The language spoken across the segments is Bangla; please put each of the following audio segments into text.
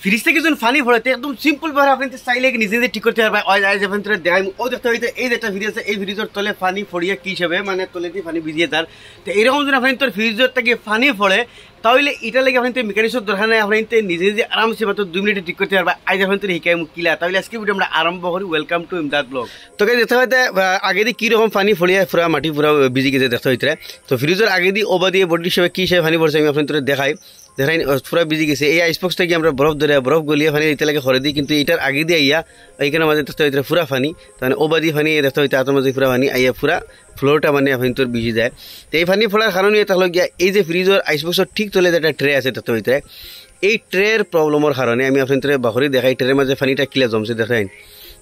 ফ্রিজ থেকে যখন পানি পড়ে একদম সিম্পল ভাবে আপনি চাইলে নিজে নিজে ঠিক করতে পারবেন। দেখাই ও দেখতে হইতে এই যেটা ফ্রিজ আছে এই ফ্রিজের তলে পানি পড়িয়া কি হিসাবে মানে তলে দিয়ে পানি ভিজিয়ে তার তো এইরকম যদি আপনি তোর ফ্রিজের থেকে পানি পড়ে তাহলে এটা লাগে আপনি মেকানিক্সের দরকার নাই, আপনি নিজে নিজে আরামসে মাত্র 2 মিনিটে ঠিক করতে পারবেন। আজ আপনি শিখাই মুখ কিলা তাহলে আজকে ভিডিও আমরা আরম্ভ করি। Welcome to Imdad blog. তো দেখতে হইতে আগে দিয়ে কীরকম পানি পড়িয়া পুরা মাটি পুরা ভিজি গেছে দেখতে হইতে। তো ফ্রিজের আগে দিয়ে ওবা দিয়ে বডি হিসেবে কী হিসেবে পানি পড়ছে আমি আপনার দেখাই পুরা ভিজি গেছে। এই আইসবক্স থেকে আমরা বরফ ধরে বরফ গলিয়ে পানি দিতে লাগে খরে দিই, কিন্তু এটার আগে দিয়ে আইয়া এইখানে মাঝে দেখতে হইতে পুরা পানি মানে ওবা দিয়ে পানি দেখতে হইতে আতর মাঝে পুরা পানি আইয়া পুরা ফ্লোরটা মানে আপনি তোর ভিজি যায়। তো এই পানি ফোড়ার কারণে তাহলে গিয়া এই যে ফ্রিজের আইসবক্সের ঠিক তলে যেটা ট্রে আছে দেখতে হইতে এই ট্রের প্রবলেমের কারণে আমি আপনার বাহরি দেখাই ট্রের মাঝে পানিটা কিলা জমছে দেখাই,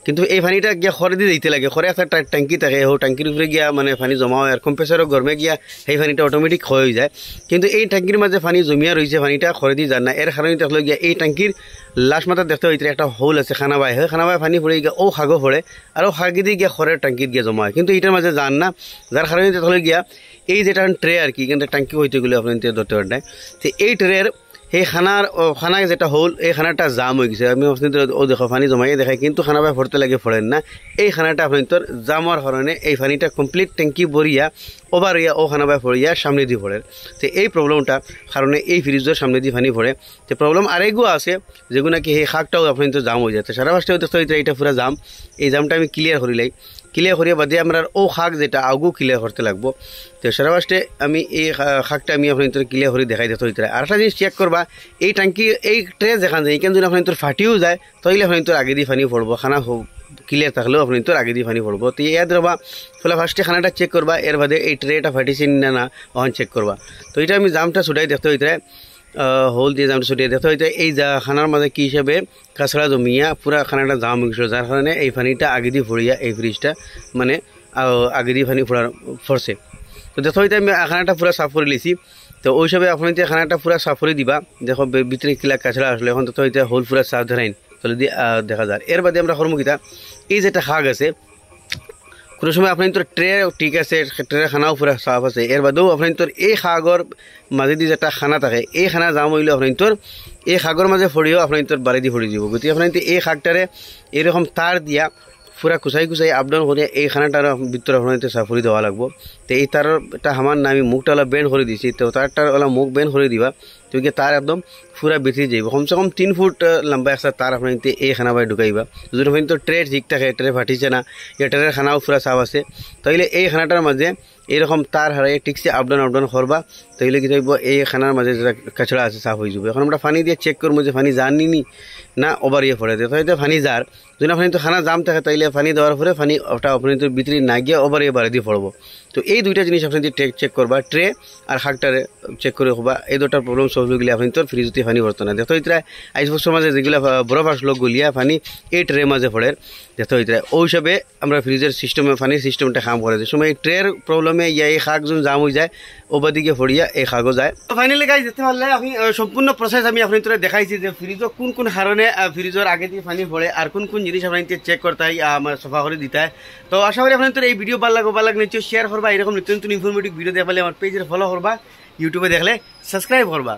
কিন্তু এই পানিটা গিয়া খরে দিয়ে দিতে লাগে। খরে একটা ট্যাঙ্কি থাকে, ও ট্যাঙ্কির উপরে গিয়া মানে পানি জমা হয় আর কম্প্রেসারও গরমে গিয়া সেই পানিটা অটোমেটিক হয়ে যায়। কিন্তু এই ট্যাঙ্কির মাঝে পানি জমিয়া রয়েছে, পানিটা খরে দিয়ে যান না। এর কারণে দেখলো গিয়া এই ট্যাঙ্কির লাস্ট মাথা দেখতে হইতে একটা হোল আছে খানাবাই, হয় খানাবাই পানি পড়ে গিয়া ও খাগো পড়ে আর ও খাগি দিয়ে গিয়া খরের ট্যাঙ্কির গিয়া জমা হয়, কিন্তু এটার মাঝে যান না। যার কারণে দেখলো গিয়া এই যেটা ট্রে আর কি কিন্তু ট্যাঙ্কি হইতে গেলে আপনার ধরতে পারেন। তো এই ট্রের এই খানা যেটা হোল এই খানাটা জাম হয়ে গেছে। আমি ও দেখো পানি জমাই দেখাই, কিন্তু খানা বাই ভরতে লাগে ফোড়েন না। এই খানাটা আপনার তোর জাম হওয়ার কারণে এই পানিটা কমপ্লিট ট্যাঙ্কি ভরিয়া ওভার হইয়া ও খানা বাই ফরিয়া সামনে দিয়ে পড়ে। তো এই প্রবলেমটা কারণে এই ফ্রিজের সামনে দিয়ে পানি পড়ে। তো প্রবলেম আরেকগুলো আছে যেগুলো নাকি এই শাকটাও আপনার তো জাম হয়ে যাচ্ছে। সারা পাঁচটাও দেখতে হইতে এটা পুরো জাম। এই জামটা আমি ক্লিয়ার করিলাই, ক্লিয়ার করিয়া বাদে আমরা ও শাক যেটা আগু ক্লিয়ার করতে লাগবো। তো সারা পাঁচটে আমি এই শাকটা আমি আপনার ক্লিয়ার করে দেখাই দেখতে হইতে। আর একটা জিনিস চেক করবা এই ট্যাঙ্কি এই ট্রে যেখান যায় এইখান যদি আপনার তোর ফাটিও যায় তাহলে আপনার তোর আগে দিয়ে পানি পড়বো। খানা ক্লিয়ার থাকলেও আপনি তোর আগে দিয়ে পানি পড়বো। তো ইয়াদ রবা ফলে ফার্স্টে খানাটা চেক করবা, এর বাদে এই ট্রেটা ফাটিছে না না ওখান চেক করবা। তো এটা আমি জামটা ছুটাই দেখতে হইতে হোল দিয়ে জামটা ছুটিয়ে দেখতে হইতে এই খানার মাঝে কী হিসাবে কাঁচড়া জমিয়া পুরা খানাটা জাম হয়ে গেছিল, যার কারণে এই পানিটা আগে দিয়ে ফড়িয়া এই ফ্রিজটা মানে আগে দিয়ে পানি ফরছে। তো দেখতে হইতে আমি খানাটা পুরা সাফ করে লিছি। তো ওই হিসাবে আপনি খানাটা পুরা সাফ করে দিবা। দেখো ভিতরে কিলা কাঁচড়া আসলে এখন তো হইতে হোল পুরা সাফ ধরাইন তাহলে দিয়ে দেখা যায়। এর বাদে আমরা হরমুখিতা এই যেটা শাক আছে কোনো সময় আপনার তোর ট্রে ঠিক আছে, ট্রের খানাও পুরা সাফ আছে। এর বাদেও আপনার তোর এই শাগর মাঝে দিয়ে যেটা খানা থাকে এই খানা জাম হইলেও আপনার তোর এই শাগর মাঝে ফড়িও আপনার তোর বাড়ি দিয়ে ফড়ি দিব। গতিকে আপনার এই শাকটারে এরকম তার দিয়া পুরা কুচাই কুচাই আপডাউন করে এই খানাটার ভিতরে আপনার সাফরি দেওয়া লাগবো। তো এই তার একটা আমার না আমি মুখটা ওলা বেন্ড করে দিয়েছি, তো তারটা ওলা মুখ বেন্ড করে দিবা তুই তার একদম পুরা বেঁচে যাইব। কমসে কম 3 ফুট লম্বা একটা তার আপনার এই খানা বাই ঢুকাইবা। যদি আপনার তো ট্রে ঠিক থাকে, ট্রে ফাটিছে না, এই ট্রের খানাও পুরা সাফ আছে, তাইলে এই খানাটার মাঝে এরকম তার হারাই ঠিকছে আপডাউন করবা, তাইলে কি থাকবো এই খানার মাঝে যেটা কাছড়া আছে সাফ হয়ে যাবে। এখন আমরা পানি দিয়ে চেক করবো যে পানি জানি না ওভার ইয়ে পড়ে দেয়, হয়তো পানি যার যদি আপনি তো খানা জাম থাকে তাইলে পানি দেওয়ার পরে পানি ওটা আপনি তো ভিতরে না গিয়ে ওভার ইয়ে বাড়ি দিয়ে পড়বো। তো এই দুইটা জিনিস আপনি চেক করবা, ট্রে আর শাকটারে চেক করে হবা। এই দুটার প্রবলেম সলভ হয়ে গেলে আপনি তোর ফ্রিজতে পানি ভরতো না। দেখতে হইতে আইসবক্সের মাঝে যেগুলো বরফ আসলো গলিয়া পানি এই ট্রে মাঝে পড়ে দেখতে হইতে ওই হিসাবে আমরা ফ্রিজের সিস্টেমে পানির সিস্টেমটা কাম করে যে সময় এই ট্রের প্রবলেমে ইয়া এই শাক যখন জাম হয়ে যায় ওবা দিকে ফড়িয়া এই শাকও যায়। তো ফাইনালি গাইজ যেতে পারলে আমি সম্পূর্ণ প্রসেস আমি আপনার তোরা দেখাইছি যে ফ্রিজও কোন কারণে ফ্রিজের আগে দিয়ে পানি পড়ে আর কোন জিনিস আপনার চেক করতে হয় আমার সফা করে দিতে হয়। তো আশা করি আপনার এই ভিডিও ভালো লাগলে নিশ্চয়ই শেয়ার করবা, এরকম নিত্য নতুন ইনফরমেটিভ ভিডিও দেখলে আমার পেজে ফলো করবা, ইউটিউবে দেখলে সাবস্ক্রাইব করবা।